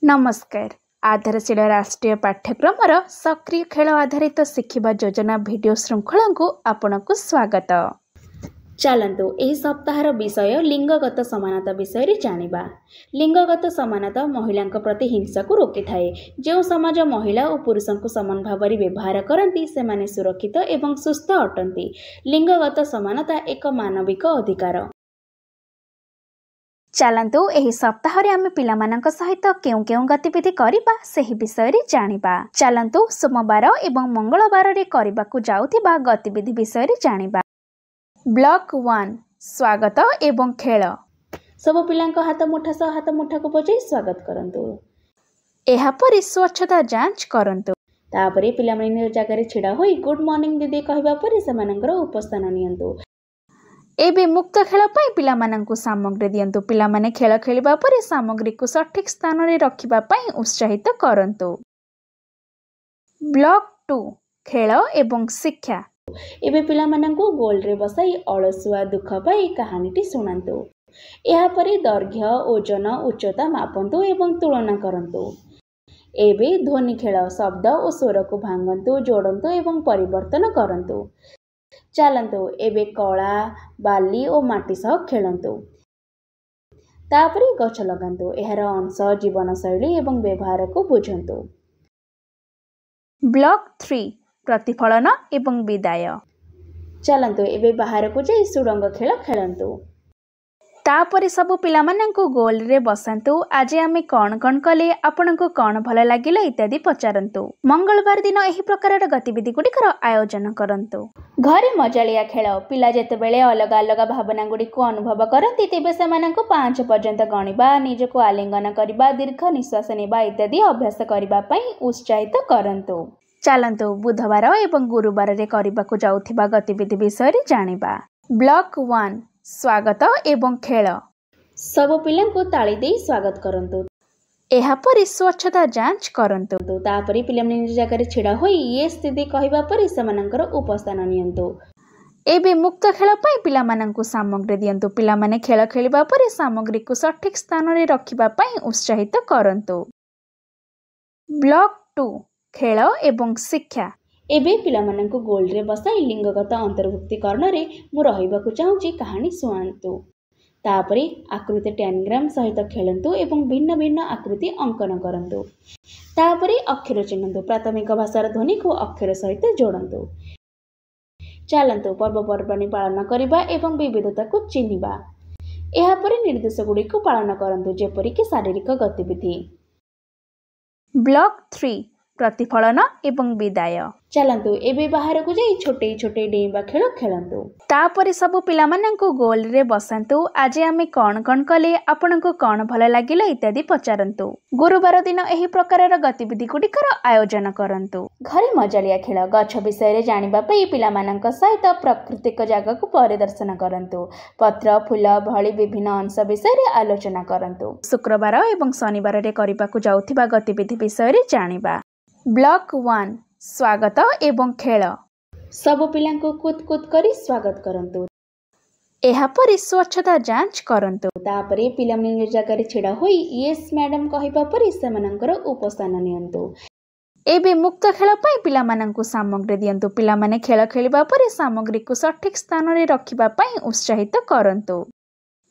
नमस्कार। आधारशिला राष्ट्रीय पाठ्यक्रमर सक्रिय खेल आधारित शिखिबा योजना वीडियो श्रृंखला को आपनकु स्वागत। चलंतु एही सप्ताहर विषय लिंगगत समानता विषय जानिबा। लिंगगत समानता महिलांक प्रति हिंसा को रोकी थाए। जो समाज महिला और पुरुषों को समान भाव व्यवहार करती सेमाने सुरक्षित एवं सुस्थ अटंती। लिंगगत समानता एक मानविक अधिकार। चलंतु एही सप्ताह रे आमे पिलामानंक सहित केउ केउ गतिविधि करिबा सेही विषय रे जानिबा। चलंतु सोमवार एवं मंगलवार रे करिबाकु जाउथिबा गतिविधि विषय रे जानिबा। ब्लॉक 1 स्वागत एवं खेल। सब पिलांक हाथ मुठा सह हाथ मुठा को बजाई स्वागत करंतु। एहा परि स्वच्छता जांच करंतु। तापरे पिलामाने निज जगह रे छिडा होई गुड मॉर्निंग दीदी कहबा परि सेमानंकर उपस्थान नियंतु। एबे मुक्त खेल पाई पिलामानंकु सामग्री दियंतु। पिलामाने खेल खेलिबा परे सामग्री को सठिक स्थान रे रखिबा पाई उत्साहित करंतु। ब्लॉक 2 खेल एवं शिक्षा। एबे पिलामानंकु गोल रे बसाई अलसुआ दुख पाई कहानीटी सुनांतु। एहा परे दैर्घ्य ओजन उच्चता मापंतु एवं तुलना करंतु। एबे ध्वनि खेल शब्द और स्वर को भांगंतु जोड़ंतु एवं परिवर्तन करंतु। चलंतु एबे कला बाली और माटी सह खेलंतु। तापरे गछ लगांतु। एहार अंश जीवन शैली एवं व्यवहार को बुझंतु। ब्लॉक 3 प्रतिफलन एवं विदाय। चलंतु एबे बाहर को जाई सुरंग खेल खेलंतु। तापरे सब पिलामानंकु गोल रे बसंतु। आज आमे कौन कौन कले आपनकु कौन भल लागिला इत्यादि पचारंतु। मंगलवार दिन एही प्रकार गतिविधि गुड़िकर आयोजन करंतु। घरे मजालिया खेल। पिला जेतेबेले अलग अलग भावना गुड़ी को अनुभव करती तेबे सेमानंकु 5 पर्यंत गणिबा निजको आलिंगन करिबा दीर्घ निश्वास नेबा इत्यादि अभ्यास करिबा पई उत्साहित करंतु। चलंतु बुधवार एवं गुरुवार रे करिबाकु जाउथिबा गतिविधि विषय रे जानिबा। ब्लॉक 1 स्वागत एवं खेल। सब पिलांकु ताली देई स्वागत करंतु। एहा परि स्वच्छता जांच करंतु। तापरि पिलामने निज जगह रे छिडा होई यस दीदी कहबा परि सेमानंकर उपस्थान नियंतु। एबे मुक्त खेल पाई पिलामानंकु सामग्री दियंतु। पिलामाने खेल खेलिबा परि सामग्री को सठिक स्थान रे रखिबा पाई उत्साहित करंतु। ब्लॉक 2 खेल एवं शिक्षा। एबे पिलामानंकु गोल रे बसाई लिंगगत अंतर्भुक्तिकरण रे मु रहिबाकु चाहूची कहानी सुनांतु। तापरे आकृति टैनग्राम सहित खेलंतु एवं भिन्न भिन्न आकृति अंकन करंतु। तापरे अक्षर चिन्हंतु। प्राथमिक भाषार ध्वनि को अक्षर सहित जोड़ंतु। चलंतु पर्वपर्वाणी पालन करिबा एवं विविधता को चिन्हिबा। एहा परे निर्देश गुडी को पालन करंतु जेपरि कि शारीरिक गतिविधि। ब्लॉक 3 प्रतिफलन एवं विदाय। चलंतु एबे बाहर को जाई छोटे छोटे डेइबा खेल खेलंतु। तापरे सब पिलामानंकु गोल रे बसंतु। आज आमे कौन कौन कले आपनकु कौन भल लागिला इत्यादि पचारंतु। गुरुवार दिन एही प्रकार गतिविधि गुड़िकर आयोजन करंतु। घरे मजालिया खेल। गछ विषय रे जानिबा पई पिलामानंक सहित प्राकृतिक जगह को परिदर्शन करंतु। पत्र फूल भली विभिन्न अंश विषय रे आलोचना करंतु। शुक्रवार एवं शनिवार रे करिबाकु जाउथिबा गतिविधि विषय रे जानिबा। ब्लॉक 1 स्वागत एवं खेल। सब पिलांको कुत कुत करी स्वागत करंतु। एहा परि स्वच्छता जांच करंतु। तापरे पिलामने निज जगह रे छिडा होई यस मैडम कहबा परि सेमानंकर उपस्थान नियंतु। एबे मुक्त खेल पाई पिलामानंकु सामग्री दियंतु। पिलामाने खेल खेलिबा परि सामग्री को सठिक स्थान रे रखिबा पाई उत्साहित करंतु।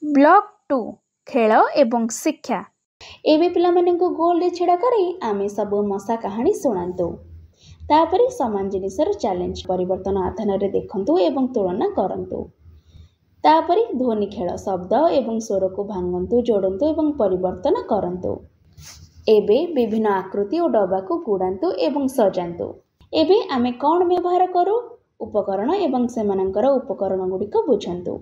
ब्लॉक 2 खेल एवं शिक्षा। एबे पिलामानंकु गोल रे छिडा करी आमे सब मसा कहानी सुनांतु। तापरे समान जिनिसर चैलेंज परिवर्तन आधान रे देखंतु एवं तुलना करंतु। तापरे ध्वनि खेल शब्द एवं स्वर को भांगंतु जोड़ंतु एवं परिवर्तन करंतु। एबे विभिन्न आकृति और डबा को गुड़ांतु एवं सजांतु। एबे आमे कौन व्यवहार करू उपकरण एवं सेमानंकर उपकरण गुडी को बुझंतु।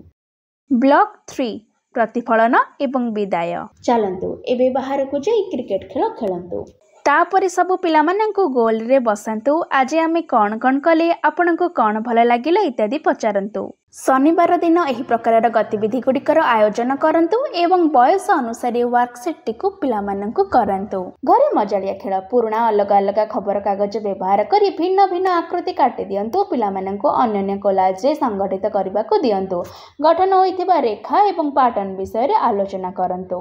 ब्लॉक 3 प्रतिफलन एवं विदाय। चलंतु एबे बाहर को जाई क्रिकेट खेल खेलंतु। तापरे सब पिलामानंकु गोल रे बसंतु। आज आमे कौन कौन कले आपनकु कौन भल लागिला इत्यादि पचारंतु। शनिवार दिन एही प्रकार गतिविधि गुड़िकर आयोजन करंतु एवं बयस अनुसार वर्कशीट को पिलामानंकु करंतु। घरे मजालिया खेल। पुराना अलग अलग खबर कागज व्यवहार करी भिन्न भिन्न आकृति काटी दियंतु। पिलामानंकु अन्य कोलाज रे संगठित करबाकु दियंतु। गठन होइथिबा रेखा एवं पैटर्न विषय रे आलोचना करंतु।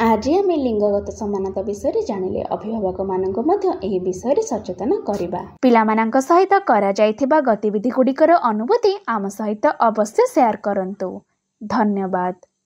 ଆଜି ଆମେ ଲିଙ୍ଗଗତ ସମାନତା ବିଷୟରେ ଜାଣିଲେ। ଅଭିଭାବକମାନଙ୍କୁ ମଧ୍ୟ ଏହି ବିଷୟରେ ସଚେତନ କରିବା। ପିଲାମାନଙ୍କ ସହିତ କରାଯାଇଥିବା ଗତିବିଧି ଗୁଡ଼ିକର ଅନୁଭୂତି ଆମ ସହିତ ଅବଶ୍ୟ ସେୟାର କରନ୍ତୁ। ଧନ୍ୟବାଦ।